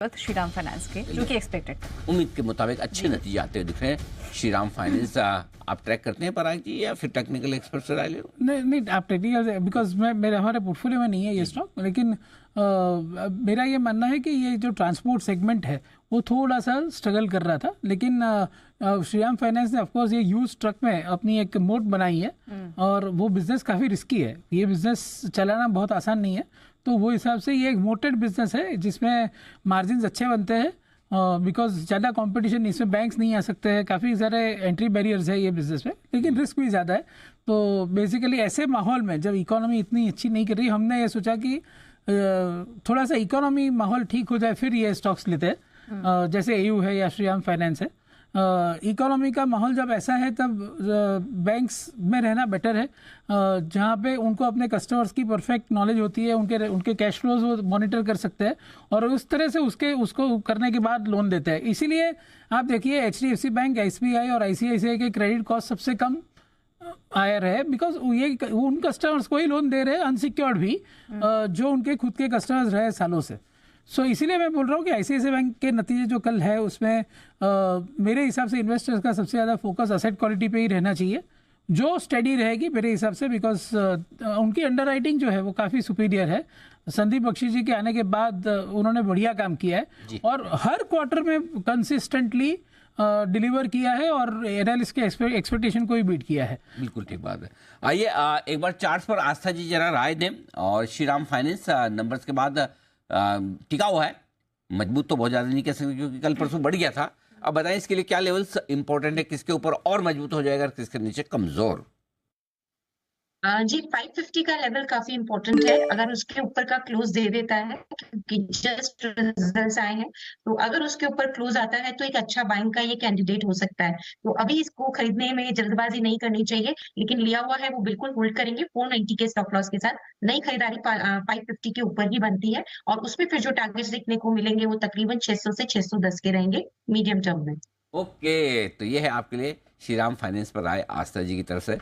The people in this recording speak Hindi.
श्रीराम फाइनेंस के जो कि एक्सपेक्टेड था। उम्मीद के मुताबिक अच्छे नतीजे आते हुए दिख रहे हैं। श्रीराम फाइनेंस आप ट्रैक करते हैं पराग जी या फिर टेक्निकल एक्सपर्ट से राय ले लो? नहीं आप टेक्निकल, बिकॉज मेरे हमारे पोर्टफोलियो में नहीं है ये स्टॉक, लेकिन मेरा ये मानना है कि ये जो ट्रांसपोर्ट सेगमेंट है वो थोड़ा सा स्ट्रगल कर रहा था, लेकिन श्रीराम फाइनेंस ने ऑफकोर्स ये यूज ट्रक में अपनी एक मोट बनाई है और वो बिजनेस काफ़ी रिस्की है। ये बिजनेस चलाना बहुत आसान नहीं है, तो वो हिसाब से ये एक मोटेड बिजनेस है जिसमें मार्जिन अच्छे बनते हैं बिकॉज ज़्यादा कंपटीशन, इसमें बैंक्स नहीं आ सकते हैं, काफ़ी सारे एंट्री बैरियर्स है ये बिजनेस में, लेकिन रिस्क भी ज़्यादा है। तो बेसिकली ऐसे माहौल में जब इकोनॉमी इतनी अच्छी नहीं कर रही, हमने ये सोचा कि थोड़ा सा इकोनॉमी माहौल ठीक हो जाए फिर ये स्टॉक्स लेते हैं, जैसे एयू है या श्रीराम फाइनेंस है। इकोनॉमी का माहौल जब ऐसा है तब बैंक्स में रहना बेटर है, जहाँ पे उनको अपने कस्टमर्स की परफेक्ट नॉलेज होती है, उनके कैश फ्लोज वो मॉनिटर कर सकते हैं और उस तरह से उसको करने के बाद लोन देते हैं। इसीलिए आप देखिए HDFC बैंक, SBI और ICICI के क्रेडिट कॉस्ट सबसे कम आयर है, बिकॉज ये उन कस्टमर्स को ही लोन दे रहे हैं अनसिक्योर्ड भी, जो उनके खुद के कस्टमर्स रहे सालों से। सो इसीलिए मैं बोल रहा हूँ कि ICICI बैंक के नतीजे जो कल है उसमें मेरे हिसाब से इन्वेस्टर्स का सबसे ज़्यादा फोकस असेट क्वालिटी पे ही रहना चाहिए, जो स्टडी रहेगी मेरे हिसाब से, बिकॉज उनकी अंडरराइटिंग जो है वो काफ़ी सुपीरियर है। संदीप बख्शी जी के आने के बाद उन्होंने बढ़िया काम किया है और हर क्वार्टर में कंसिस्टेंटली डिलीवर किया है और एनालिस्ट के एक्सपेक्टेशन को ही बीट किया है। बिल्कुल ठीक बात है। आइए एक बार चार्ट्स पर आस्था जी जरा राय दें। और श्रीराम फाइनेंस नंबर्स के बाद टिका हुआ है, मजबूत तो बहुत ज्यादा नहीं कह सकते क्योंकि कल परसों बढ़ गया था। अब बताएं इसके लिए क्या लेवल्स इंपॉर्टेंट है, किसके ऊपर और मजबूत हो जाएगा, किसके नीचे कमजोर? जी 550 का लेवल काफी इंपॉर्टेंट है। अगर उसके ऊपर का क्लोज दे देता है, क्योंकि जस्ट रिजल्ट्स आए हैं, तो अगर उसके ऊपर क्लोज आता है तो एक अच्छा बाइंग का ये कैंडिडेट हो सकता है। तो अभी इसको खरीदने में जल्दबाजी नहीं करनी चाहिए, लेकिन लिया हुआ है वो बिल्कुल होल्ड करेंगे 490 के स्टॉप लॉस के साथ। नई खरीदारी 550 के ऊपर ही बनती है और उसमें फिर जो टारगेट्स देखने को मिलेंगे वो तकरीबन 600 से 610 के रहेंगे मीडियम टर्म में। ओके, तो ये है आपके लिए श्रीराम फाइनेंस पर आए आस्था जी की तरफ से।